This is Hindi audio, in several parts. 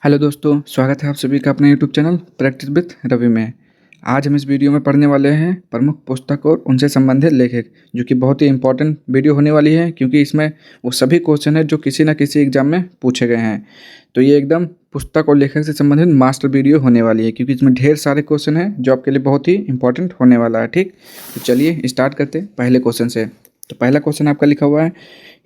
हेलो दोस्तों, स्वागत है आप सभी का अपने YouTube channel practice with Ravi में। आज हम इस वीडियो में पढ़ने वाले हैं प्रमुख पुस्तक और उनसे संबंधित लेखक, जो कि बहुत ही इंपॉर्टेंट वीडियो होने वाली है क्योंकि इसमें वो सभी क्वेश्चन है जो किसी न किसी एग्जाम में पूछे गए हैं। तो ये एकदम पुस्तक और लेखक से संबंधित मास्टर वीडियो होने वाली है क्योंकि इसमें ढेर सारे क्वेश्चन हैं जो आपके लिए बहुत ही इंपॉर्टेंट होने वाला है। ठीक, तो चलिए स्टार्ट करते हैं पहले क्वेश्चन से। तो पहला क्वेश्चन आपका लिखा हुआ है,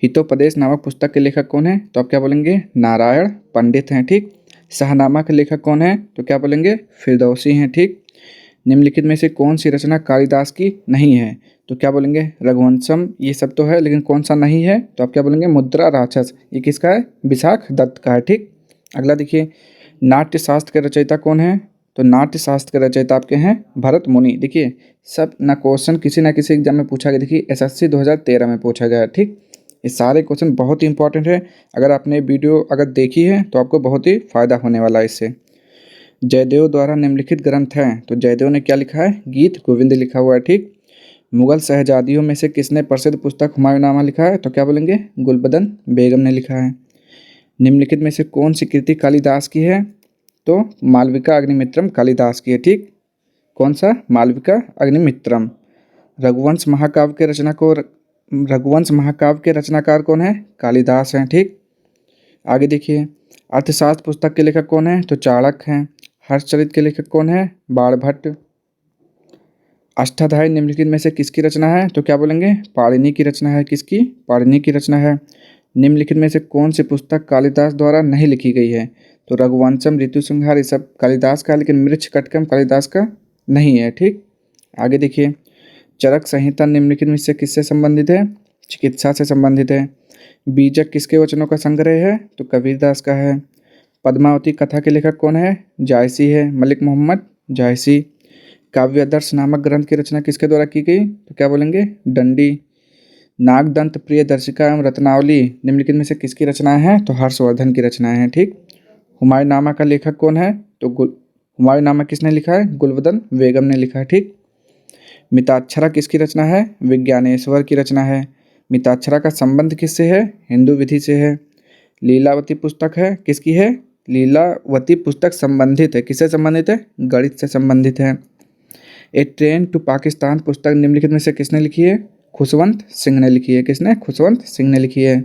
हितोपदेश नामक पुस्तक के लेखक कौन है? तो आप क्या बोलेंगे? नारायण पंडित हैं। ठीक। शाहनामा के लेखक कौन है? तो क्या बोलेंगे? फिरदौसी हैं। ठीक। निम्नलिखित में से कौन सी रचना कालिदास की नहीं है? तो क्या बोलेंगे? रघुवंशम। ये सब तो है लेकिन कौन सा नहीं है? तो आप क्या बोलेंगे? मुद्रा राक्षस। ये किसका है? विशाख दत्त का है। ठीक। अगला देखिए, नाट्य शास्त्र के रचयिता कौन है? तो नाट्य शास्त्र के रचयिता आपके हैं भरत मुनि। देखिए, सब ना क्वेश्चन किसी ना किसी एग्जाम में पूछा गया। देखिए एसएससी 2013 में पूछा गया है। ठीक। ये सारे क्वेश्चन बहुत ही इंपॉर्टेंट है। अगर आपने वीडियो देखी है तो आपको बहुत ही फायदा होने वाला है इससे। जयदेव द्वारा निम्नलिखित ग्रंथ हैं। तो जयदेव ने क्या लिखा है? गीत गोविंद लिखा हुआ है। ठीक। मुगल शहजादियों में से किसने प्रसिद्ध पुस्तक हुमायूंनामा लिखा है? तो क्या बोलेंगे? गुलबदन बेगम ने लिखा है। निम्नलिखित में से कौन सी कृति कालिदास की है? तो मालविका अग्निमित्रम कालिदास की है। ठीक। कौन सा? मालविका अग्निमित्रम। रघुवंश महाकाव्य के रघुवंश महाकाव्य के रचनाकार कौन है? कालिदास हैं। ठीक। आगे देखिए, अर्थशास्त्र पुस्तक के लेखक कौन है? तो चाणक्य हैं। हर्षचरित के लेखक कौन है? बाणभट्ट। अष्टाध्यायी निम्नलिखित में से किसकी रचना है? तो क्या बोलेंगे? पाणिनि की रचना है। किसकी? पाणिनि की रचना है। निम्नलिखित में से कौन सी पुस्तक कालिदास द्वारा नहीं लिखी गई है? तो रघुवंशम, ऋतुसंहार, ये सब कालिदास का है लेकिन मृच्छकटिकम कालिदास का नहीं है। ठीक। आगे देखिए, चरक संहिता निम्नलिखित में से किससे संबंधित है? चिकित्सा से संबंधित है। बीजक किसके वचनों का संग्रह है? तो कबीरदास का है। पद्मावती कथा के लेखक कौन है? जायसी है, मलिक मोहम्मद जायसी। काव्यादर्श नामक ग्रंथ की रचना किसके द्वारा की गई? तो क्या बोलेंगे? दंडी। नागदंत प्रियदर्शिका एवं रत्नावली निम्नलिखित में से किसकी रचना है? तो हर्षवर्धन की रचनाएं हैं। ठीक। हुमायूंनामा का लेखक कौन है? तो हुमायूंनामा किसने लिखा है? गुलबदन बेगम ने लिखा है। ठीक। मिताक्षरा किसकी रचना है? विज्ञानेश्वर की रचना है। मिताक्षरा का संबंध किससे है? हिंदू विधि से है। लीलावती पुस्तक है किसकी है? लीलावती पुस्तक संबंधित है, किससे संबंधित है? गणित से संबंधित है। ए ट्रेन टू पाकिस्तान पुस्तक निम्नलिखित में से किसने लिखी है? खुशवंत सिंह ने लिखी है। किसने? खुशवंत सिंह ने लिखी है।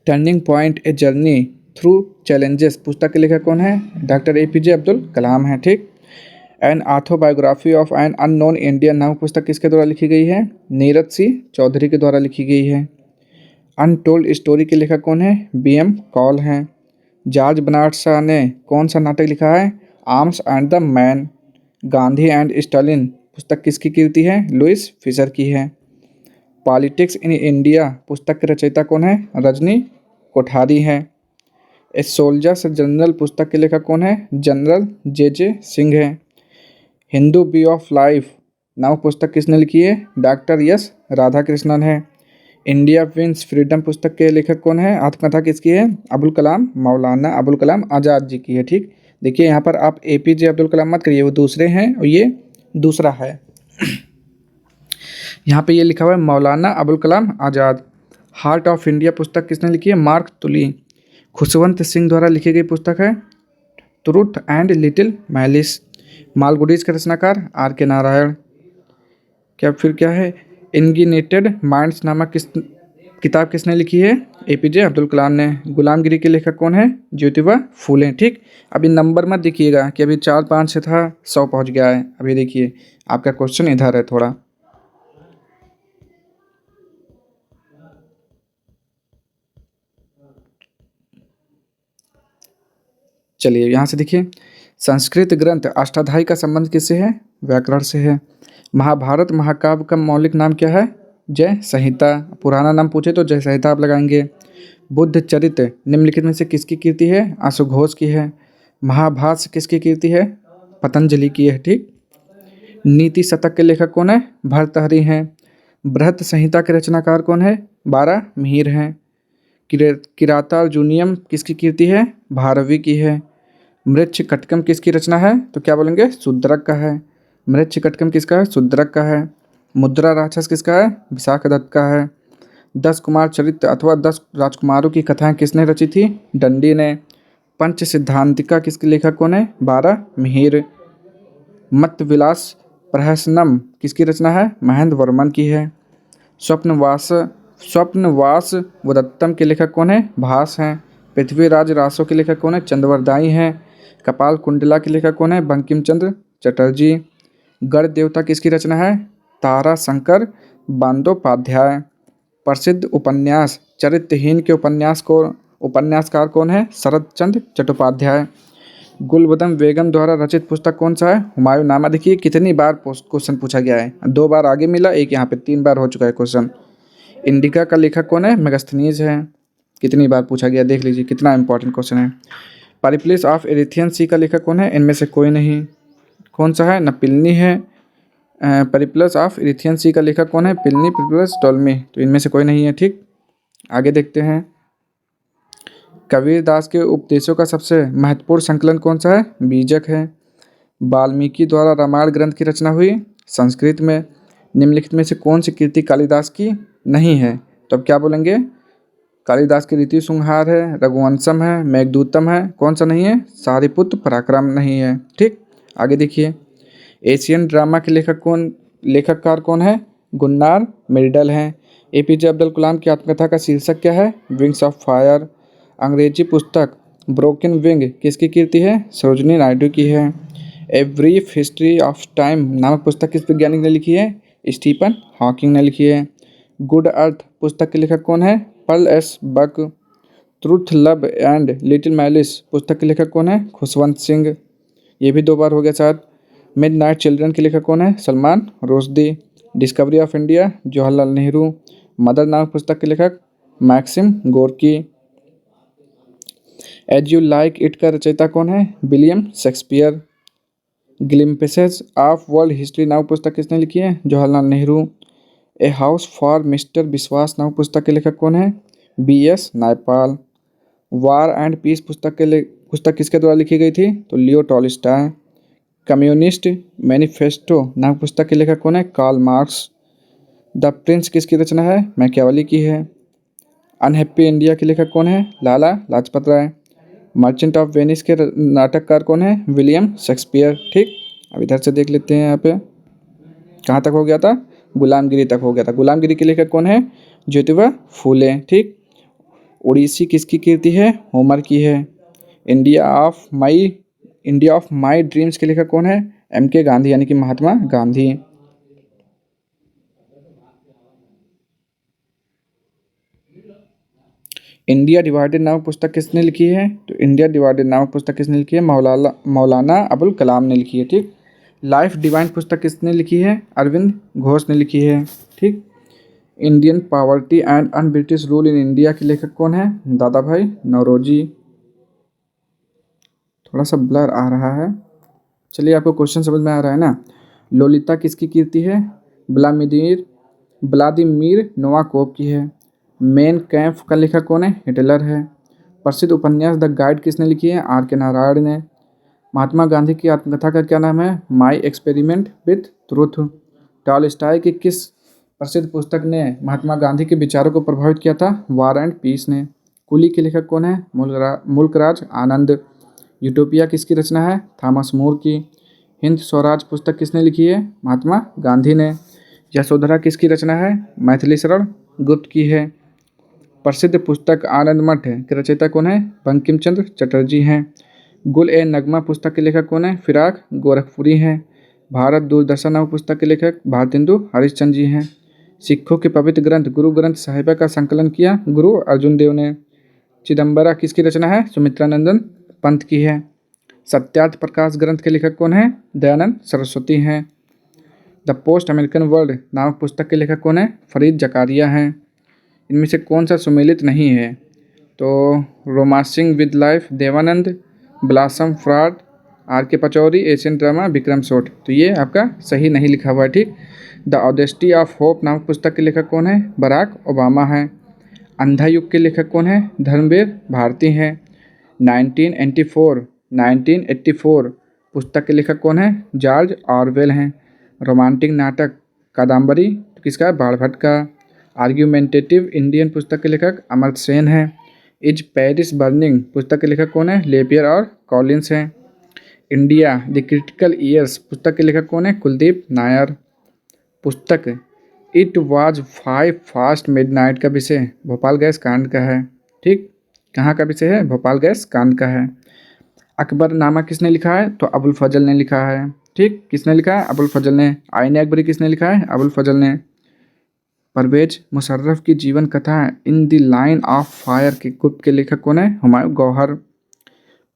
Turning point a journey through challenges पुस्तक के लेखक कौन है? डॉक्टर एपीजे अब्दुल कलाम है। ठीक। An autobiography of an unknown Indian नामक पुस्तक किसके द्वारा लिखी गई है? नीरज सिंह चौधरी के द्वारा लिखी गई है। अनटोल्ड स्टोरी के लेखक कौन है? बीएम कॉल हैं। जॉर्ज बर्नार्ड शॉ ने कौन सा नाटक लिखा है? Arms and the man. Gandhi and Stalin पुस्तक किसकी कृति है? लुइस फिशर की है। पॉलिटिक्स इन इंडिया पुस्तक के रचयिता कौन है? रजनी कोठारी है। ए सोल्जर्स जनरल पुस्तक के लेखक कौन है? जनरल जे सिंह है। हिंदू वे ऑफ लाइफ नामक पुस्तक किसने लिखी है? डॉक्टर एस राधाकृष्णन है। इंडिया विंस फ्रीडम पुस्तक के लेखक कौन है? आत्मकथा किसकी है? अबुल कलाम, मौलाना अबुल कलाम आज़ाद जी की है। ठीक। देखिए यहाँ पर आप एपीजे अब्दुल कलाम मत करिए, वो दूसरे हैं और ये दूसरा है। यहाँ पे ये लिखा हुआ है Maulana Abul Kalam Azad. Heart of India पुस्तक किसने लिखी है? मार्क तुली। खुशवंत सिंह द्वारा लिखी गई पुस्तक है truth and little malice. Malgudi's के रचनाकार आर के नारायण। क्या है? इंगिनेटेड माइंड्स नामक किताब किसने लिखी है? एपीजे अब्दुल कलाम ने। गुलामगिरी के लेखक कौन है? ज्योतिबा फूले। ठीक। अभी नंबर मत देखिएगा कि अभी 4-5 से था 100 पहुंच गया है। अभी देखिए आपका क्वेश्चन इधर है थोड़ा। चलिए यहाँ से देखिए, संस्कृत ग्रंथ अष्टाध्यायी का संबंध किससे है? व्याकरण से है। महाभारत महाकाव्य का मौलिक नाम क्या है? जय संहिता। पुराना नाम पूछे तो जय संहिता आप लगाएंगे। बुद्ध चरित निम्नलिखित में से किसकी कृति है? आशुघोष की है। महाभाष्य किसकी कृति है? पतंजलि की है। ठीक। नीति शतक के लेखक कौन है? भर्तृहरि हैं। बृहत संहिता के रचनाकार कौन है? 12 मिहिर हैं। किरातार्जुनीयम किसकी कृति है? भारवी की है। मृच्छकटिकम किसकी रचना है? तो क्या बोलेंगे? शूद्रक का है। मृच्छकटिकम किसका है? शूद्रक का है। मुद्रा राक्षस किसका है? विशाख दत्त का है। 10 कुमार चरित्र अथवा 10 राजकुमारों की कथाएं किसने रची थी? दंडी ने। पंच सिद्धांतिका किसके लेखक कौन है? 12 मिहिर। मत विलास प्रहसनम किसकी रचना है? महेंद्र वर्मन की है। स्वप्नवास स्वप्नवास वदत्तम के लेखक कौन है? भास हैं। पृथ्वीराज रासो के लेखक कौन है? चंद्रवरदाई हैं। कपाल कुंडला के लेखक कौन है? बंकिम चंद्र चटर्जी। गढ़ देवता किसकी रचना है? तारा शंकर बंदोपाध्याय। प्रसिद्ध उपन्यास चरित्रहीन के उपन्यासकार कौन है? शरद चंद्र चट्टोपाध्याय। गुलबदन बेगम द्वारा रचित पुस्तक कौन सा है? हुमायूं नामा। देखिए कितनी बार क्वेश्चन पूछा गया है, 2 बार आगे मिला, एक यहाँ पे 3 बार हो चुका है क्वेश्चन। इंडिका का लेखक कौन है? मेगास्थनीज है। कितनी बार पूछा गया, देख लीजिए कितना इंपॉर्टेंट क्वेश्चन है। परिप्लेस ऑफ एरिथियन सी का लेखक कौन है? इनमें से कोई नहीं। कौन सा है? न प्लिनी है। परिप्लस ऑफ एरिथियन सी का लेखक कौन है? प्लिनी, परिप्लस, टोल्मी। तो इनमें से कोई नहीं है। ठीक, आगे देखते हैं। कबीर दास के उपदेशों का सबसे महत्वपूर्ण संकलन कौन सा है? बीजक है। वाल्मीकि द्वारा रामायण ग्रंथ की रचना हुई संस्कृत में। निम्नलिखित में से कौन सी कृति कालिदास की नहीं है? तो अब क्या बोलेंगे? कालिदास की ऋतु संहार है, रघुवंशम है, मेघदूतम है। कौन सा नहीं है? सारिपुत्र पराक्रम नहीं है। ठीक, आगे देखिए। एशियन ड्रामा के लेखककार कौन है? गुन्नार मिर्डल हैं। एपीजे अब्दुल कलाम की आत्मकथा का शीर्षक क्या है? Wings of fire. अंग्रेजी पुस्तक ब्रोकन विंग किसकी कृति है? सरोजिनी नायडू की है। A brief history of time नामक पुस्तक किस वैज्ञानिक ने लिखी है? स्टीफन हॉकिंग ने लिखी है। गुड अर्थ पुस्तक के लेखक कौन है? Pearl S Buck. Truth, love and little malice पुस्तक के लेखक कौन है? खुशवंत सिंह। ये भी 2 बार हो गया शायद। मिडनाइट चिल्ड्रन के लेखक कौन है? Salman Rushdie. Discovery of India Jawaharlal Nehru. Mother नामक पुस्तक के लेखक Maxim Gorky. As you like it का रचयिता कौन है? William Shakespeare. Glimpses of world history नामक पुस्तक किसने लिखी है? Jawaharlal Nehru. A house for mister Biswas नामक पुस्तक के लेखक कौन है? BS Naipaul. War and peace पुस्तक किसके द्वारा लिखी गई थी? तो लियो टॉल्स्टॉय। कम्युनिस्ट मैनिफेस्टो नामक पुस्तक के लेखक कौन है? Karl marks. द प्रिंस किसकी रचना है? मैकियावेली की है। अनहैप्पी इंडिया के लेखक कौन है? Lala Lajpat Rai. Merchant of Venice के नाटककार कौन है? William Shakespeare. ठीक, अब इधर से देख लेते हैं। यहाँ पे कहाँ तक हो गया था? गुलामगिरी तक हो गया था। गुलामगिरी के लेखक कौन है? ज्योतिबा फूले। ठीक, ओडिसी किसकी कृति है? होमर की है। इंडिया ऑफ माई ड्रीम्स के लेखक कौन है? MK गांधी यानी कि महात्मा गांधी। इंडिया डिवाइडेड नामक पुस्तक किसने लिखी है? तो इंडिया डिवाइडेड नामक पुस्तक किसने लिखी है? मौलाना अबुल कलाम ने लिखी है। ठीक, लाइफ डिवाइन पुस्तक किसने लिखी है? अरविंद घोष ने लिखी है। ठीक, Indian poverty and un British rule in India के लेखक कौन है? दादा भाई नौरोजी। थोड़ा सा ब्लर आ रहा है, चलिए आपको क्वेश्चन समझ में आ रहा है ना। लोलिता किसकी कृति है? व्लादिमीर नोवाकोव की है। मेन कैम्प का लेखक कौन है? हिटलर है। प्रसिद्ध उपन्यास द गाइड किसने लिखी है? RK नारायण ने। महात्मा गांधी की आत्मकथा का क्या नाम है? My experiment with truth. Tolstoy की किस प्रसिद्ध पुस्तक ने महात्मा गांधी के विचारों को प्रभावित किया था? वार एंड पीस ने। कुली के लेखक कौन है? मुल्कराज आनंद। यूटोपिया किसकी रचना है? थॉमस मोर की। हिंद स्वराज पुस्तक किसने लिखी है? महात्मा गांधी ने। यशोधरा किसकी रचना है? मैथिली शरण गुप्त की है। प्रसिद्ध पुस्तक आनंद मठ के रचयिता कौन है? बंकिम चंद्र चटर्जी हैं। गुल ए नगमा पुस्तक के लेखक कौन है? फिराक गोरखपुरी हैं। भारत दूरदर्शन नामक पुस्तक के लेखक भारतेंदु हरिश्चंद्र जी हैं। सिखों के पवित्र ग्रंथ गुरु ग्रंथ साहिब का संकलन किया गुरु अर्जुन देव ने। चिदम्बरा किसकी रचना है? सुमित्रानंदन पंत की है। सत्यार्थ प्रकाश ग्रंथ के लेखक कौन है? दयानंद सरस्वती हैं। द पोस्ट अमेरिकन वर्ल्ड नामक पुस्तक के लेखक कौन है? फरीद जकारिया हैं। इनमें से कौन सा सुमेलित नहीं है? तो romancing with life Dev Anand, blossom fraud RK Pachauri, Asian drama Vikram Seth. तो ये आपका सही नहीं लिखा हुआ है। ठीक, द ऑडेस्टी ऑफ होप नामक पुस्तक के लेखक कौन है? बराक ओबामा हैं। अंधा युग के लेखक कौन है? धर्मवीर भारती हैं। 1984 पुस्तक के लेखक कौन है? जॉर्ज ऑरवेल हैं। रोमांटिक नाटक कादम्बरी किसका? बाणभट्ट का। आर्ग्यूमेंटेटिव इंडियन पुस्तक के लेखक अमर्त्य सेन हैं। इज पेरिस बर्निंग पुस्तक के लेखक कौन है? लेपियर और कॉलिंस हैं। इंडिया द क्रिटिकल ईयर्स पुस्तक के लेखक कौन है? कुलदीप नायर। पुस्तक इट वाज 5 फास्ट मिडनाइट का विषय भोपाल गैस कांड का है। ठीक, कहाँ का विषय है? भोपाल गैस कांड का है। अकबरनामा किसने लिखा है? तो अबुल फजल ने लिखा है। ठीक, किसने लिखा है? अबुल फजल ने। आईन अकबरी किसने लिखा है? अबुल फजल ने। परवेज मुशर्रफ की जीवन कथा in the line of fire के गुप्त के लेखक कौन है? हुमायूं गौहर।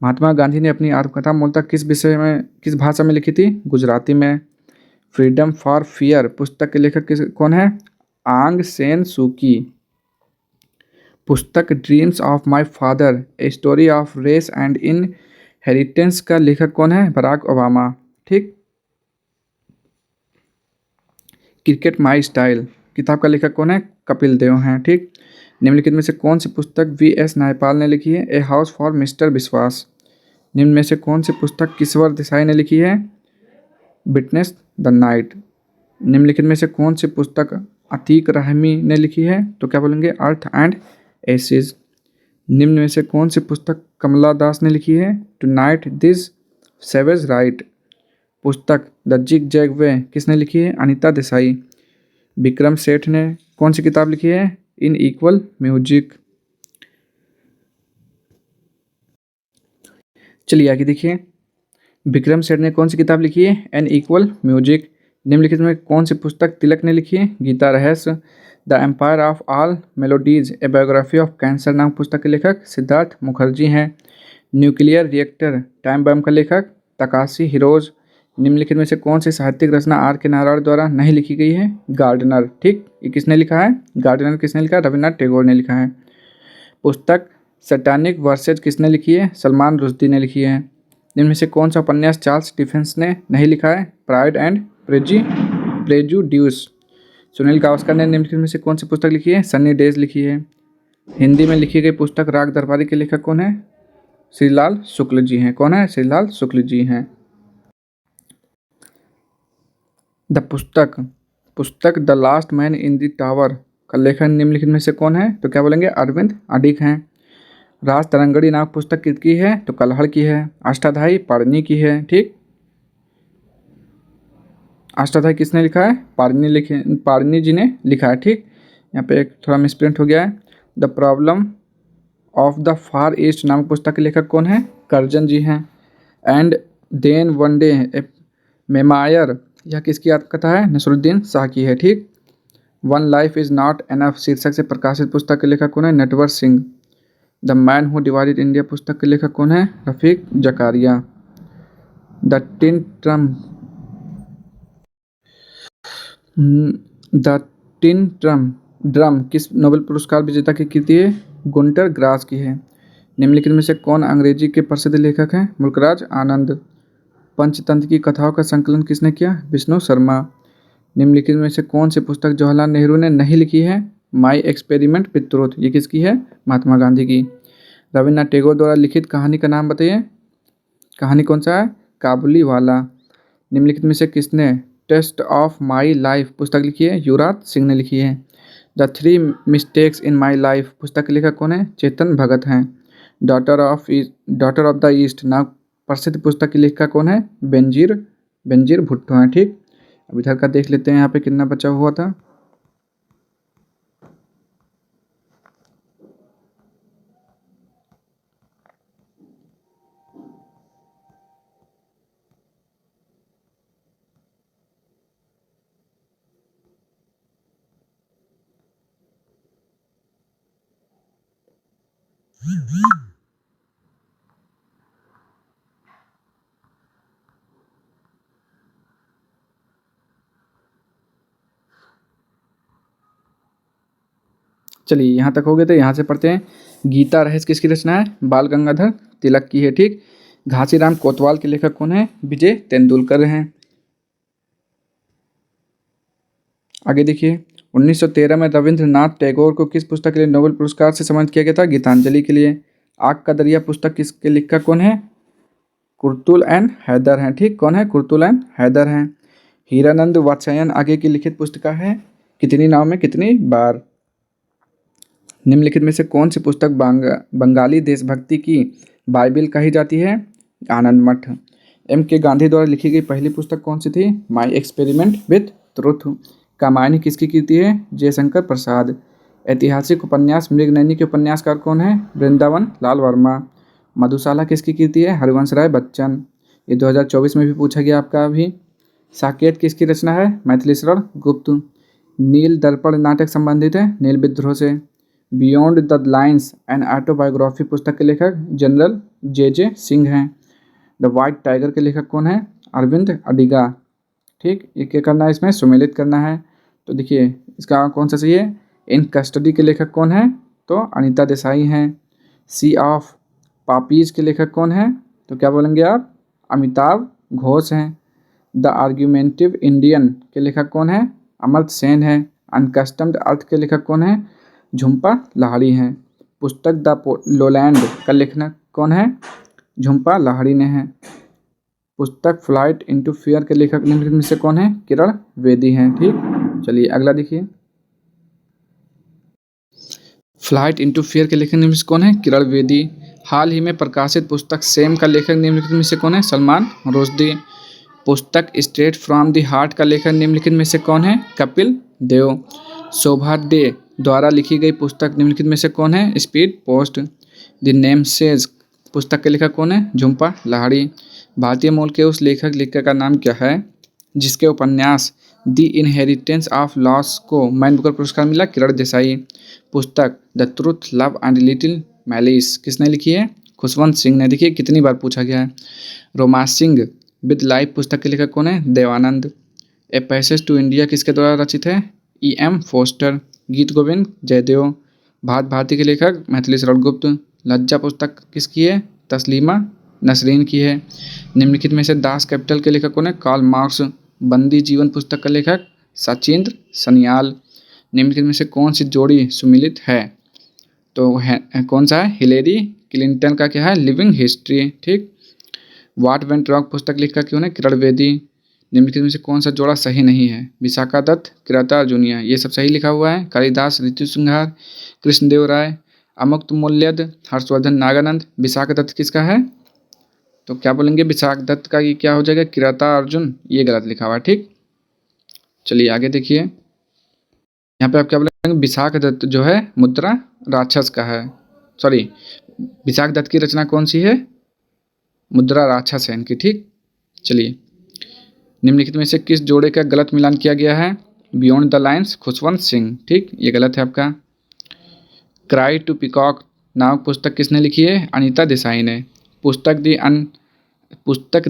महात्मा गांधी ने अपनी आत्मकथा मूलतः किस विषय में, किस भाषा में लिखी थी? गुजराती में। फ्रीडम फॉर फियर पुस्तक के लेखक कौन है? आंग सेन सूकी। पुस्तक dreams of my father a story of race and inheritance का लेखक कौन है? Barack Obama. ठीक, क्रिकेट माई स्टाइल किताब का लेखक कौन है? कपिल देव हैं। ठीक, निम्नलिखित में से कौन सी पुस्तक वी.एस. नायपाल ने लिखी है? ए हाउस फॉर मिस्टर विश्वास। निम्न में से कौन सी पुस्तक किश्वर देसाई ने लिखी है? Witness the night. निम्नलिखित में से कौन सी पुस्तक अतीक रहमी ने लिखी है? तो क्या बोलेंगे? Earth and ashes. निम्न में से कौन सी पुस्तक कमला दास ने लिखी है? Tonight this savage rite. पुस्तक द जिग जैग वे किसने लिखी है? अनीता देसाई। विक्रम सेठ ने कौन सी किताब लिखी है? In equal music. चलिए आगे देखिए, विक्रम सेठ ने कौन सी किताब लिखी है? An equal music. निम्नलिखित में कौन सी पुस्तक तिलक ने लिखी है? Gita Rahasya. The empire of all melodies a biography of cancer नामक पुस्तक के लेखक सिद्धार्थ मुखर्जी हैं। न्यूक्लियर रिएक्टर टाइम बम का लेखक तकाशी हिरोज। निम्नलिखित में से कौन सी साहित्यिक रचना आर के नारायण द्वारा नहीं लिखी गई है? गार्डनर। ठीक, ये किसने लिखा है? गार्डनर किसने लिखा है? रविन्द्रनाथ टैगोर ने लिखा है। पुस्तक सैटानिक वर्सेज किसने लिखी है? सलमान रुश्दी ने लिखी है। निम्न में से कौन सा उपन्यास चार्ल्स डिफेंस ने नहीं लिखा है? Pride and prejudice. Sunil Gavaskar ने निम्नलिखित में से कौन सी पुस्तक लिखी है? सनी डेज लिखी है। हिंदी में लिखी गई पुस्तक राग दरबारी के लेखक कौन है? श्रीलाल शुक्ल जी हैं। कौन है? श्रीलाल शुक्ल जी हैं। द पुस्तक the last man in the tower का लेखक निम्नलिखित में से कौन है? तो क्या बोलेंगे? अरविंद अडिग हैं। राज तरंगड़ी नामक पुस्तक किसकी है? तो कलहड़ की है। अष्टाध्यायी पाणिनि की है। ठीक, अष्टाध्यायी किसने लिखा है? पाणिनि जी ने लिखा है। ठीक, यहाँ पे एक थोड़ा मिसप्रिंट हो गया है। The problem of the far east नामक पुस्तक के लेखक कौन है? कर्जन जी हैं। And then one day memoir यह किसकी आत्मकथा है? नसरुद्दीन शाह की है। ठीक, one life is not enough शीर्षक से प्रकाशित पुस्तक के लेखक कौन है? Natwar Singh. The man who divided India पुस्तक के लेखक कौन है? Rafiq Zakaria. The tin drum किस नोबेल पुरस्कार विजेता की कृति है? गुंटर ग्रास की है। निम्नलिखित में से कौन अंग्रेजी के प्रसिद्ध लेखक हैं? मुल्कराज आनंद। पंचतंत्र की कथाओं का संकलन किसने किया? विष्णु शर्मा। निम्नलिखित में से कौन सी पुस्तक जवाहरलाल नेहरू ने नहीं लिखी है? My experiment with truth. ये किसकी है? महात्मा गांधी की। रविन्द्रनाथ टैगोर द्वारा लिखित कहानी का नाम बताइए। कहानी कौन सा है? काबुली वाला। निम्नलिखित में से किसने टेस्ट ऑफ माई लाइफ पुस्तक लिखी है? युवराज सिंह ने लिखी है। The 3 mistakes in my life पुस्तक के लेखक कौन है? चेतन भगत हैं। डॉटर ऑफ द ईस्ट नाम प्रसिद्ध पुस्तक की लेखिका कौन है? बेनजीर भुट्टो हैं। ठीक, अब इधर का देख लेते हैं यहाँ पे कितना बचा हुआ था। चलिए यहाँ तक हो गए थे, यहाँ से पढ़ते हैं। गीता रहस्य किसकी रचना है? बाल गंगाधर तिलक की है। ठीक, घासीराम कोतवाल के लेखक कौन है? विजय तेंदुलकर हैं। आगे देखिए, 1913 में रविंद्रनाथ टैगोर को किस पुस्तक के लिए नोबेल पुरस्कार से सम्मानित किया गया था? गीतांजलि के लिए। आग का दरिया पुस्तक किसके लेखक कौन है? कुर्तुल एंड हैदर हैं। ठीक, कौन है? कुर्तुल एंड हैदर हैं। हीरानंद वात्स्यायन आगे की लिखित पुस्तिका है कितनी नाव में कितनी बार। निम्नलिखित में से कौन सी पुस्तक बंगाली देशभक्ति की बाइबिल कही जाती है? आनंद मठ। एम के गांधी द्वारा लिखी गई पहली पुस्तक कौन सी थी? My experiment with truth. Kamayani किसकी कृति है? जयशंकर प्रसाद। ऐतिहासिक उपन्यास मृगनयनी के उपन्यासकार कौन है? वृंदावन लाल वर्मा। मधुशाला किसकी कृति है? हरिवंश राय बच्चन। ये 2024 में भी पूछा गया आपका अभी। साकेत किसकी रचना है? मैथिली शरण गुप्त। नील दर्पण नाटक संबंधित है नील विद्रोह से। Beyond the lines an autobiography पुस्तक के लेखक जनरल जे सिंह हैं। द वाइट टाइगर के लेखक कौन है? अरविंद अडिगा। ठीक, ये क्या करना है इसमें? सुमेलित करना है। तो देखिए इसका कौन सा सही है? इन कस्टडी के लेखक कौन है? तो अनीता देसाई हैं। सी ऑफ पापीज के लेखक कौन है? तो क्या बोलेंगे आप? अमिताभ घोष हैं। द आर्ग्यूमेंटिव इंडियन के लेखक कौन है? अमर्त्य सेन है। अनकस्टम्ड अर्थ के लेखक कौन है? झुम्पा लाहिड़ी हैं। पुस्तक द लोलैंड का लेखक कौन है? झुम्पा लाहिड़ी ने है। पुस्तक फ्लाइट इनटू फियर के लेखक निम्नलिखित में से कौन है? किरण बेदी हैं। ठीक, चलिए अगला देखिए। फ्लाइट इनटू फियर के लेखक निम्नलिखित में से कौन है? किरण बेदी। हाल ही में प्रकाशित पुस्तक सेम का लेखक निम्नलिखित में से कौन है? सलमान रुश्दी। पुस्तक स्ट्रेट फ्रॉम द हार्ट का लेखक निम्नलिखित में से कौन है? कपिल देव। शोभा डे द्वारा लिखी गई पुस्तक निम्नलिखित में से कौन है? Speed post. द नेमसेज पुस्तक के लेखक कौन है? झुम्पा लाहिड़ी। भारतीय मूल के उस लेखक का नाम क्या है जिसके उपन्यास द इनहेरिटेंस ऑफ लॉस को मैन बुकर पुरस्कार मिला? किरण देसाई। पुस्तक the truth love and little malice किसने लिखी है? खुशवंत सिंह ने। देखिए कितनी बार पूछा गया है। रोमांसिंग विद लाइफ पुस्तक के लेखक कौन है? Dev Anand. A passage to India किसके द्वारा रचित है? E.M. फोस्टर। गीत गोविंद जयदेव। भात भारती के लेखक मैथिली शरण गुप्त। लज्जा पुस्तक किसकी है? तस्लीमा नसरीन की है। निम्नलिखित में से दास कैपिटल के लेखक कौन है? Karl Marx. बंदी जीवन पुस्तक का लेखक सचिंद्र सनियाल। निम्नलिखित में से कौन सी जोड़ी सुमिलित है? तो है कौन सा है? हिलेरी क्लिंटन का क्या है? Living history. ठीक। व्हाट वेंट रॉन्ग पुस्तक लिखा क्यों है? किरण बेदी। निम्नलिखित में से कौन सा जोड़ा सही नहीं है? विशाखा दत्त किराता अर्जुनिया। ये सब सही लिखा हुआ है। कालिदास ऋतु संहार कृष्णदेव राय। अमुक्त मूल्यद हर्षवर्धन नागानंद। विशाखा दत्त किसका है? तो क्या बोलेंगे? विशाखा दत्त का ये क्या हो जाएगा? किराता अर्जुन। ये गलत लिखा हुआ है। ठीक, चलिए आगे देखिए। यहाँ पे आप क्या बोलेंगे? विशाखा दत्त जो है मुद्रा राक्षस का है। सॉरी, विशाखा दत्त की रचना कौन सी है? मुद्रा राक्षस है इनकी। ठीक, चलिए निम्नलिखित में से किस जोड़े का गलत मिलान किया गया है? Beyond the lines Khushwant Singh. ठीक, ये गलत है आपका। क्राई टू पिकॉक नामक पुस्तक किसने लिखी है? अनीता देसाई ने। पुस्तक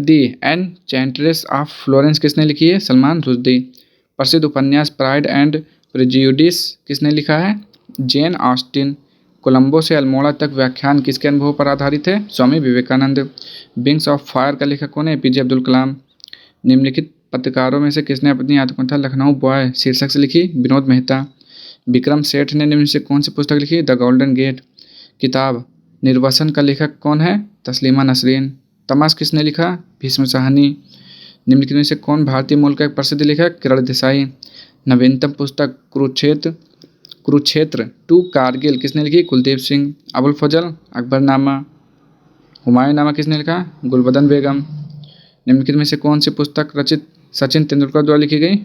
दी एनचेंट्रेस ऑफ फ्लोरेंस किसने लिखी है? सलमान रुश्दी। प्रसिद्ध उपन्यास प्राइड एंड प्रेजुडिस किसने लिखा है? Jane Austen. कोलंबो से अल्मोड़ा तक व्याख्यान किसके अनुभव पर आधारित है? Swami Vivekananda. Wings of fire का लेखक कौन है? APJ अब्दुल कलाम। निम्नलिखित पत्रकारों में से किसने अपनी आत्मकथा लखनऊ बॉय शीर्षक से लिखी? विनोद मेहता। विक्रम सेठ ने निम्न से कौन सी पुस्तक लिखी? The golden gate. किताब निर्वसन का लेखक कौन है? तस्लीमा नसरीन। तमाश किसने लिखा? भीष्म साहनी। निम्नलिखित में से कौन भारतीय मूल का एक प्रसिद्ध लेखक? किरण देसाई। नवीनतम पुस्तक कुरुक्षेत्र टू कारगिल किसने लिखी? कुलदीप सिंह। अबुल फजल अकबरनामा। हुमायूंनामा किसने लिखा? गुलबदन बेगम। निम्नलिखित में से कौन सी पुस्तक रचित सचिन तेंदुलकर द्वारा लिखी गई?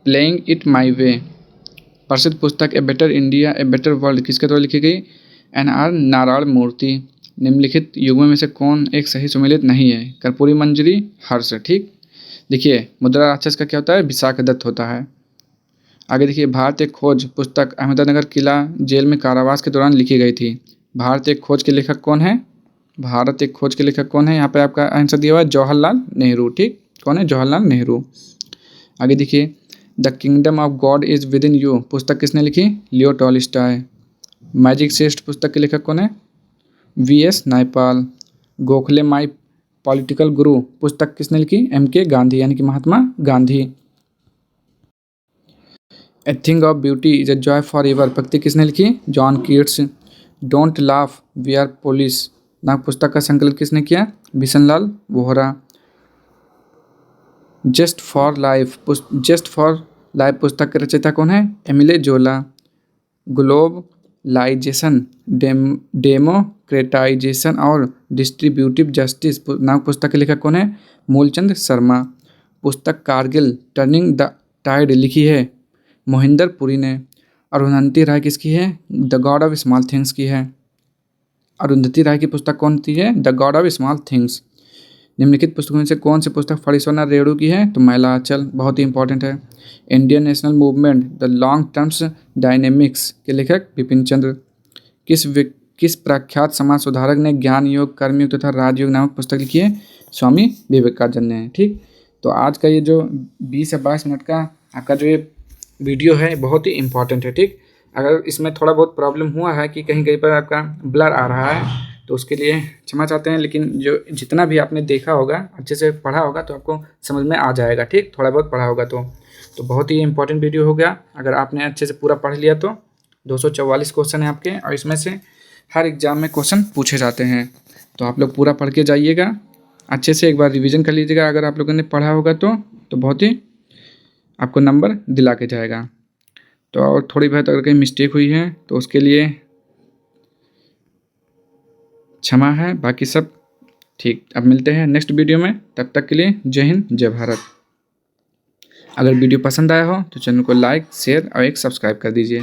प्लेइंग इट माई वे। प्रसिद्ध पुस्तक a better India a better world किसके द्वारा लिखी गई? NR नारायण मूर्ति। निम्नलिखित युग्मों में से कौन एक सही सुमेलित नहीं है? कर्पूरी मंजरी हर्ष। ठीक, देखिए मुद्रा राक्षस का क्या होता है? विशाखा दत्त होता है। आगे देखिए, भारत एक खोज पुस्तक अहमदनगर किला जेल में कारावास के दौरान लिखी गई थी। भारत एक खोज के लेखक कौन है? भारत एक खोज के लेखक कौन है? यहाँ पे आपका आंसर दिया हुआ है जवाहरलाल नेहरू। ठीक, कौन है? जवाहरलाल नेहरू। आगे देखिए, the kingdom of God is with in you पुस्तक किसने लिखी? लियो टॉलस्टॉय। मैजिक श्रेष्ठ पुस्तक के लेखक कौन है? VS Naipaul. Gokhale my political guru पुस्तक किसने लिखी? MK गांधी यानी कि Mahatma Gandhi. A thing of beauty is a joy for ever पंक्ति किसने लिखी? John Keats. Don't laugh we are police नामक पुस्तक का संकलन किसने किया? Bishanlal Vohra. Just for life पुस्तक के रचयिता कौन है? Emile Zola. Globalisation, democratisation और डिस्ट्रीब्यूटिव जस्टिस नामक पुस्तक के लेखक कौन है? मूलचंद शर्मा। पुस्तक कारगिल टर्निंग द टाइड लिखी है मोहिंदर पुरी ने। अरुंधति राय किसकी है? The God of small things की है। अरुंधति राय की पुस्तक कौन सी है? The God of small things. निम्नलिखित पुस्तकों में से कौन सी पुस्तक फणीश्वरनाथ रेणु की है? तो मैला आंचल, बहुत ही इंपॉर्टेंट है। Indian national movement the long terms dynamics के लेखक बिपिन चंद्र। किस प्रख्यात समाज सुधारक ने ज्ञान योग, कर्मयोग तथा राजयोग नामक पुस्तक लिखी है? स्वामी विवेकानंद ने। ठीक, तो आज का ये जो 20 या 22 मिनट का आपका जो ये वीडियो है बहुत ही इंपॉर्टेंट है। ठीक, अगर इसमें थोड़ा बहुत प्रॉब्लम हुआ है कि कहीं कहीं पर आपका ब्लर आ रहा है तो उसके लिए क्षमा चाहते हैं, लेकिन जो जितना भी आपने देखा होगा, अच्छे से पढ़ा होगा तो आपको समझ में आ जाएगा। ठीक, थोड़ा बहुत पढ़ा होगा तो बहुत ही इंपॉर्टेंट वीडियो हो गया। अगर आपने अच्छे से पूरा पढ़ लिया तो 244 क्वेश्चन है आपके, और इसमें से हर एग्ज़ाम में क्वेश्चन पूछे जाते हैं। तो आप लोग पूरा पढ़ के जाइएगा, अच्छे से एक बार रिवीजन कर लीजिएगा। अगर आप लोगों ने पढ़ा होगा तो बहुत ही आपको नंबर दिला के जाएगा। तो और थोड़ी बहुत अगर कहीं मिस्टेक हुई है तो उसके लिए क्षमा है, बाकी सब ठीक। अब मिलते हैं नेक्स्ट वीडियो में, तब तक के लिए जय हिंद जय भारत। अगर वीडियो पसंद आया हो तो चैनल को लाइक, शेयर और एक सब्सक्राइब कर दीजिए।